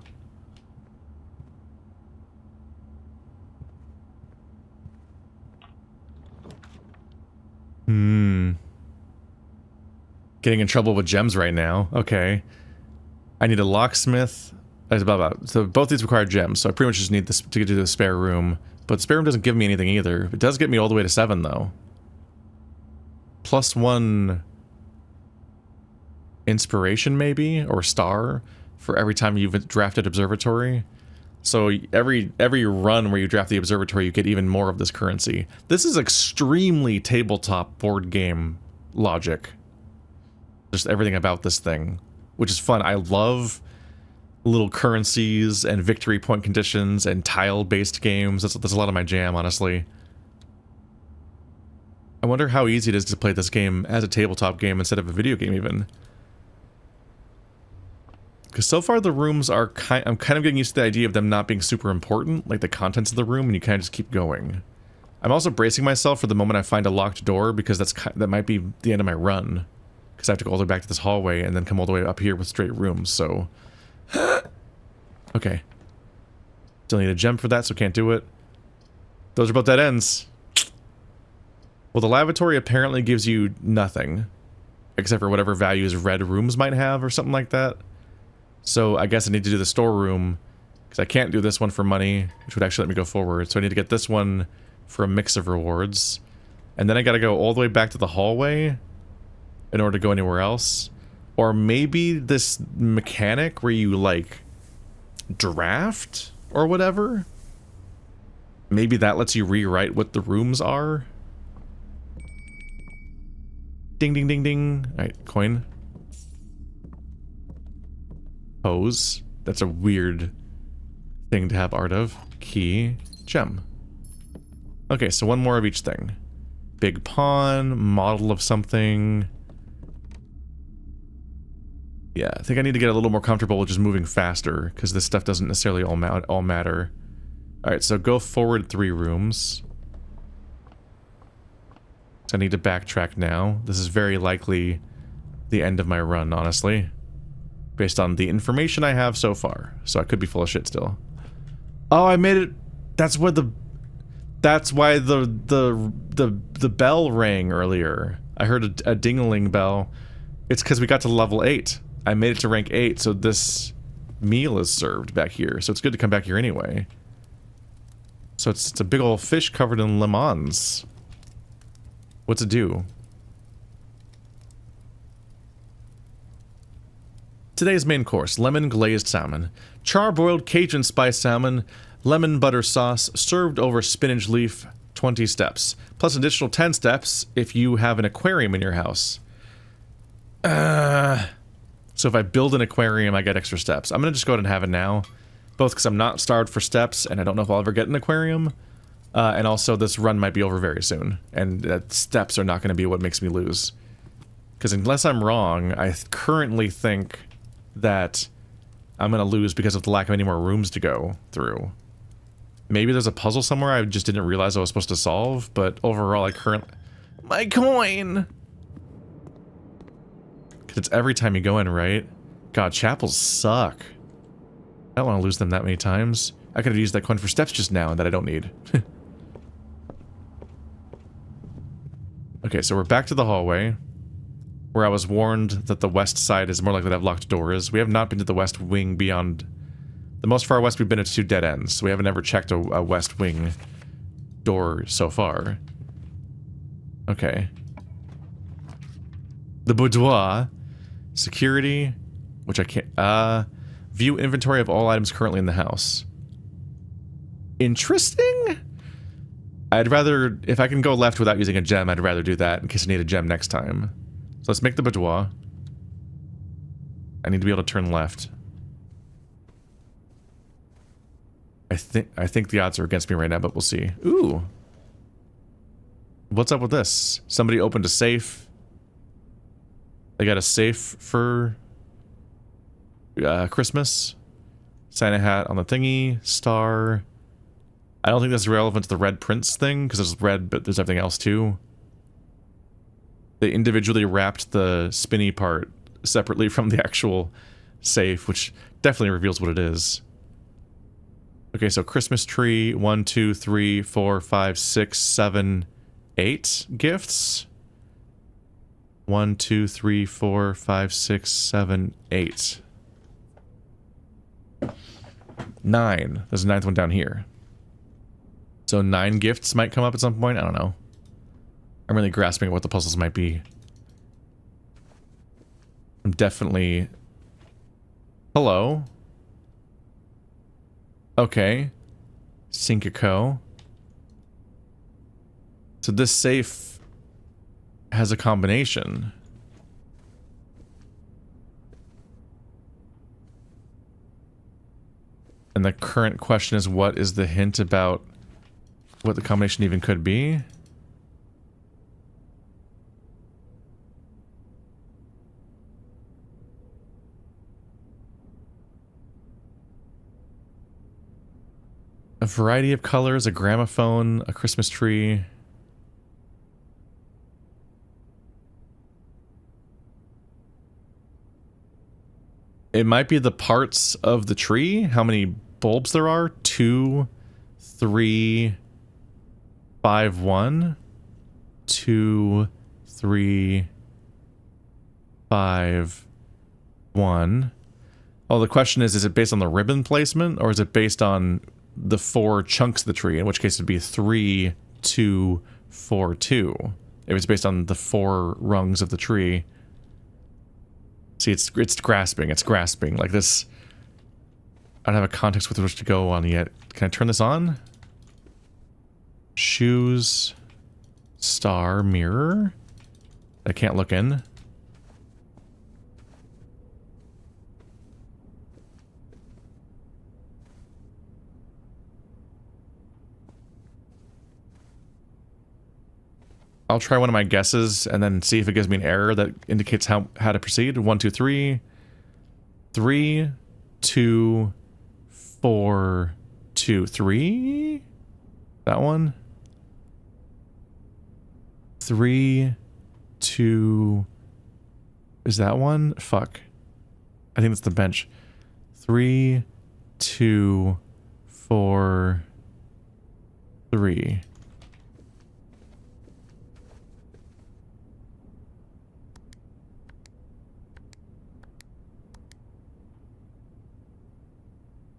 Getting in trouble with gems right now. Okay. I need a locksmith. So both these require gems, so I pretty much just need this to get to the spare room. But the spare room doesn't give me anything either. It does get me all the way to 7, though. +1 inspiration, maybe, or star for every time you've drafted observatory. So every run where you draft the observatory, you get even more of this currency. This is extremely tabletop board game logic. Just everything about this thing, which is fun. I love little currencies and victory point conditions and tile-based games. That's a lot of my jam, honestly. I wonder how easy it is to play this game as a tabletop game instead of a video game, even. Because so far the rooms are I'm kind of getting used to the idea of them not being super important, like the contents of the room, and you kind of just keep going. I'm also bracing myself for the moment I find a locked door, because that might be the end of my run. Because I have to go all the way back to this hallway and then come all the way up here with straight rooms, so... Okay. Still need a gem for that, so can't do it. Those are both dead ends. Well, the lavatory apparently gives you nothing. Except for whatever values red rooms might have or something like that. So I guess I need to do the storeroom, because I can't do this one for money, which would actually let me go forward. So I need to get this one for a mix of rewards. And then I gotta go all the way back to the hallway in order to go anywhere else. Or maybe this mechanic where you, like, draft or whatever? Maybe that lets you rewrite what the rooms are? Ding, ding, ding, ding. Alright, coin. Pose. That's a weird thing to have art of. Key. Gem. Okay, so one more of each thing. Big pawn, model of something. Yeah, I think I need to get a little more comfortable with just moving faster, because this stuff doesn't necessarily all matter. Alright, so go forward 3 rooms. So I need to backtrack now. This is very likely the end of my run, honestly. Based on the information I have so far. So I could be full of shit still. Oh, I made it. That's why the bell rang earlier. I heard a ding-a-ling bell. It's because we got to level 8. I made it to rank 8, so this meal is served back here. So it's good to come back here anyway. So it's a big old fish covered in lemons. What's it do? Today's main course, lemon glazed salmon. Char-broiled Cajun spice salmon, lemon butter sauce, served over spinach leaf, 20 steps. Plus an additional 10 steps if you have an aquarium in your house. So if I build an aquarium, I get extra steps. I'm gonna just go ahead and have it now. Both because I'm not starved for steps, and I don't know if I'll ever get an aquarium. And also, this run might be over very soon. And steps are not gonna be what makes me lose. Because unless I'm wrong, I currently think that I'm gonna lose because of the lack of any more rooms to go through. Maybe there's a puzzle somewhere I just didn't realize I was supposed to solve, but overall my coin! Because it's every time you go in, right? God, chapels suck. I don't want to lose them that many times. I could have used that coin for steps just now that I don't need. Okay, so we're back to the hallway. Where I was warned that the west side is more likely to have locked doors. We have not been to the west wing beyond... The most far west we've been to 2 dead ends, so we haven't ever checked a west wing door so far. Okay. The boudoir. Security. Which I can't... View inventory of all items currently in the house. Interesting? I'd rather... If I can go left without using a gem, I'd rather do that in case I need a gem next time. So let's make the boudoir. I need to be able to turn left. I think the odds are against me right now, but we'll see. Ooh. What's up with this? Somebody opened a safe. They got a safe for Christmas. Santa hat on the thingy. Star. I don't think that's relevant to the red prince thing, because there's red, but there's everything else too. They individually wrapped the spinny part separately from the actual safe, which definitely reveals what it is. Okay, so Christmas tree, 1, 2, 3, 4, 5, 6, 7, 8 gifts. 1, 2, 3, 4, 5, 6, 7, 8. 9. There's a 9th one down here. So 9 gifts might come up at some point? I don't know. I'm really grasping at what the puzzles might be. I'm definitely... Hello? Okay. Syncaco. So this safe has a combination. And the current question is, what is the hint about what the combination even could be? A variety of colors, a gramophone, a Christmas tree. It might be the parts of the tree, how many bulbs there are. 2, 3, 5, 1. 2, 3, 5, 1. Oh, the question is it based on the ribbon placement, or is it based on the 4 chunks of the tree, in which case it'd be 3, 2, 4, 2. If it's based on the 4 rungs of the tree. See, it's grasping. It's grasping. Like this... I don't have a context with which to go on yet. Can I turn this on? Shoes... Star... Mirror? I can't look in. I'll try one of my guesses and then see if it gives me an error that indicates how to proceed. 1, 2, 3. 3, 2, 4, 2, 3. That one. 3, 2. Is that one? Fuck. I think that's the bench. 3, 2, 4, 3.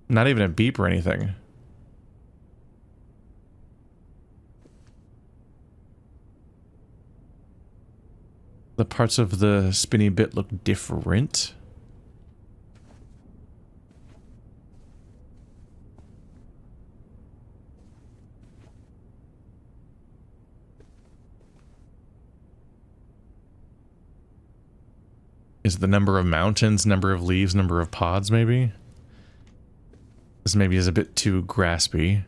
Not even a beep or anything. The parts of the spinny bit look different. Is it the number of mountains, number of leaves, number of pods, maybe? This maybe is a bit too graspy.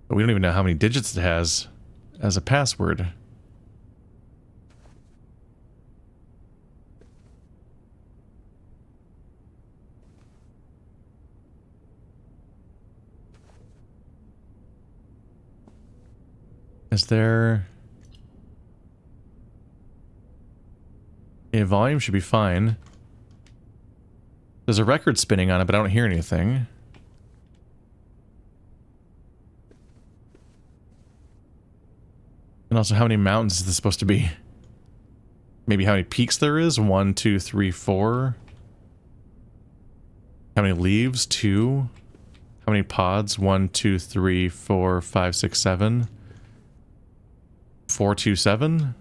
But we don't even know how many digits it has as a password. Is there... Yeah, volume should be fine. There's a record spinning on it, but I don't hear anything. And also, how many mountains is this supposed to be? Maybe how many peaks there is? 1, 2, 3, 4. How many leaves? 2. How many pods? 1, 2, 3, 4, 5, 6, 7. 4, 2, 7.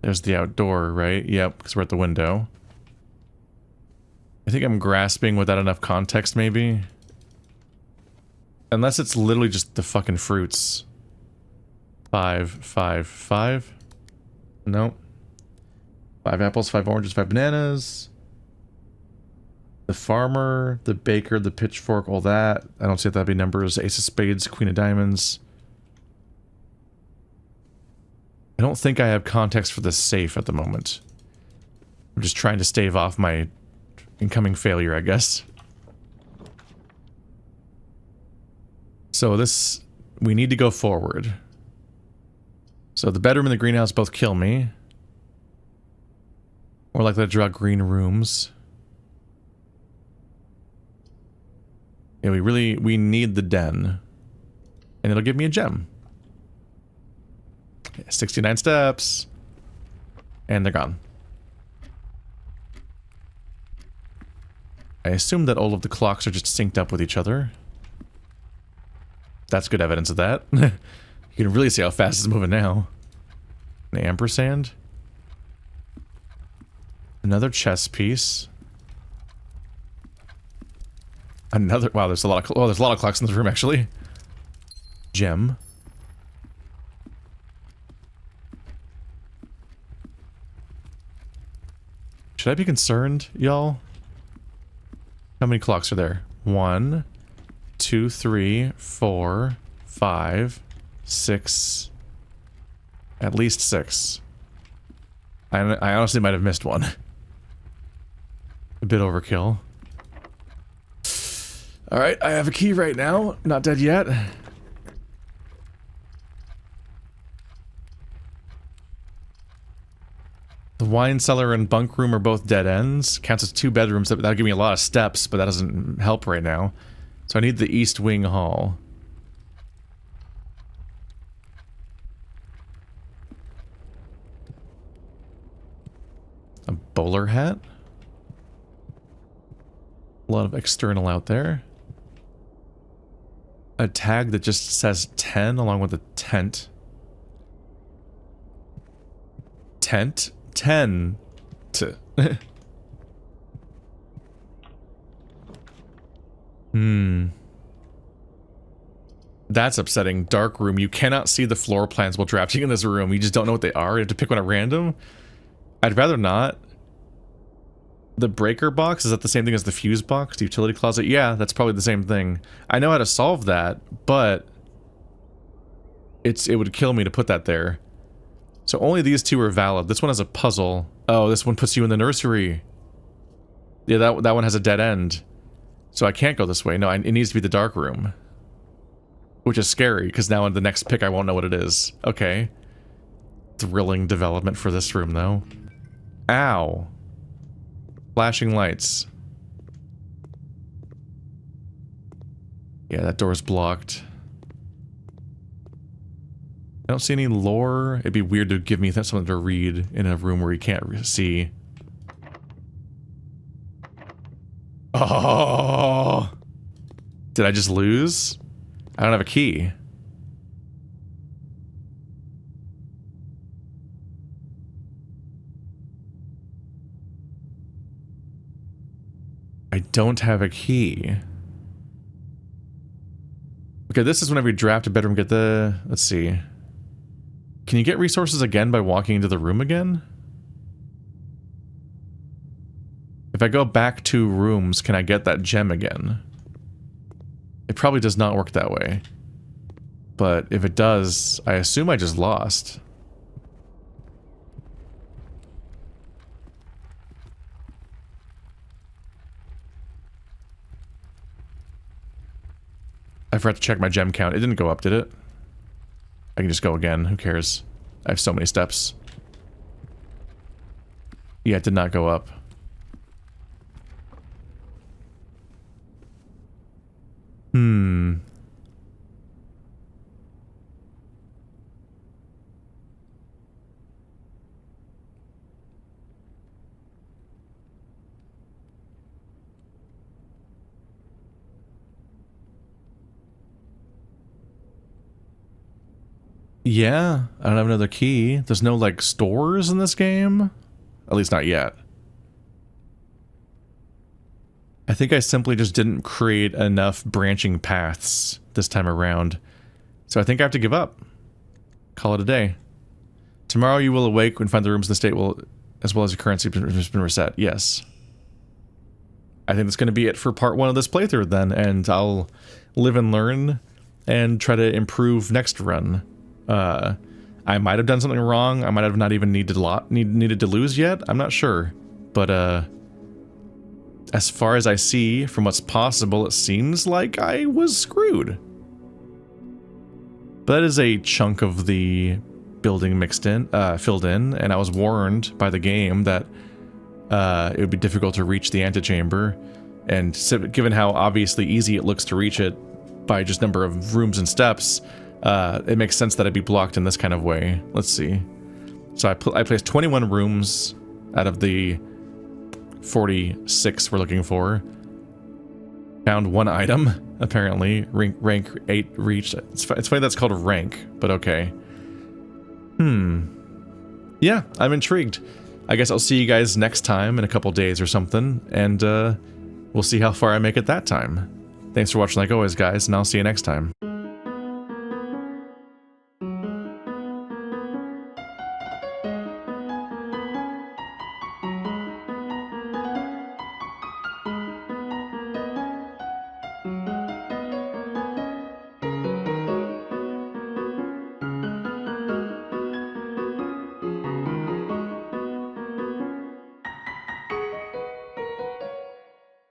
There's the outdoor, right? Yep, because we're at the window. I think I'm grasping without enough context, maybe. Unless it's literally just the fucking fruits. 5, 5, 5. Nope. 5 apples, 5 oranges, 5 bananas. The farmer, the baker, the pitchfork, all that. I don't see if that'd be numbers. Ace of spades, queen of diamonds. I don't think I have context for this safe at the moment. I'm just trying to stave off my incoming failure, I guess. So this... we need to go forward. So the bedroom and the greenhouse both kill me. More likely to draw green rooms. Yeah, we need the den. And it'll give me a gem. 69 steps. And they're gone. I assume that all of the clocks are just synced up with each other. That's good evidence of that. You can really see how fast it's moving now. An ampersand. Another chess piece. Another... wow, there's a lot of... oh, there's a lot of clocks in this room, actually. Gem. Should I be concerned, y'all? How many clocks are there? 1, 2, 3, 4, 5, 6. At least 6. I honestly might have missed one. A bit overkill. Alright, I have a key right now. Not dead yet. The wine cellar and bunk room are both dead ends. Counts as 2 bedrooms. That'll give me a lot of steps, but that doesn't help right now. So I need the East Wing Hall. A bowler hat? A lot of external out there. A tag that just says 10 along with a tent. Tent? 10. That's upsetting. Dark room. You cannot see the floor plans while drafting in this room. You just don't know what they are. You have to pick one at random. I'd rather not. The breaker box, is that the same thing as the fuse box? The utility closet? Yeah, that's probably the same thing. I know how to solve that, but it would kill me to put that there. So only these two are valid. This one has a puzzle. Oh, this one puts you in the nursery. Yeah, that one has a dead end. So I can't go this way. No, it needs to be the dark room. Which is scary, because now in the next pick I won't know what it is. Okay. Thrilling development for this room, though. Ow. Flashing lights. Yeah, that door's blocked. I don't see any lore. It'd be weird to give me something to read in a room where you can't see. Oh! Did I just lose? I don't have a key. I don't have a key. Okay, this is whenever you draft a bedroom, get the... Let's see. Can you get resources again by walking into the room again? If I go back 2 rooms, can I get that gem again? It probably does not work that way. But if it does, I assume I just lost. I forgot to check my gem count. It didn't go up, did it? I can just go again. Who cares? I have so many steps. Yeah, it did not go up. Yeah, I don't have another key. There's no, like, stores in this game? At least not yet. I think I simply just didn't create enough branching paths this time around. So I think I have to give up. Call it a day. Tomorrow you will awake and find the rooms in the state will, as well as your currency has been reset. Yes. I think that's going to be it for part 1 of this playthrough then, and I'll live and learn and try to improve next run. I might have done something wrong. I might have not even needed to lose yet. I'm not sure. But, as far as I see from what's possible, it seems like I was screwed. But that is a chunk of the building filled in, and I was warned by the game that, it would be difficult to reach the antechamber. And given how obviously easy it looks to reach it by just number of rooms and steps, it makes sense that it'd be blocked in this kind of way. Let's see. So I placed 21 rooms out of the 46 we're looking for. Found 1 item, apparently. Rank 8 reached. It's funny that's called a rank, but okay. Yeah, I'm intrigued. I guess I'll see you guys next time in a couple days or something, and we'll see how far I make it that time. Thanks for watching like always, guys, and I'll see you next time.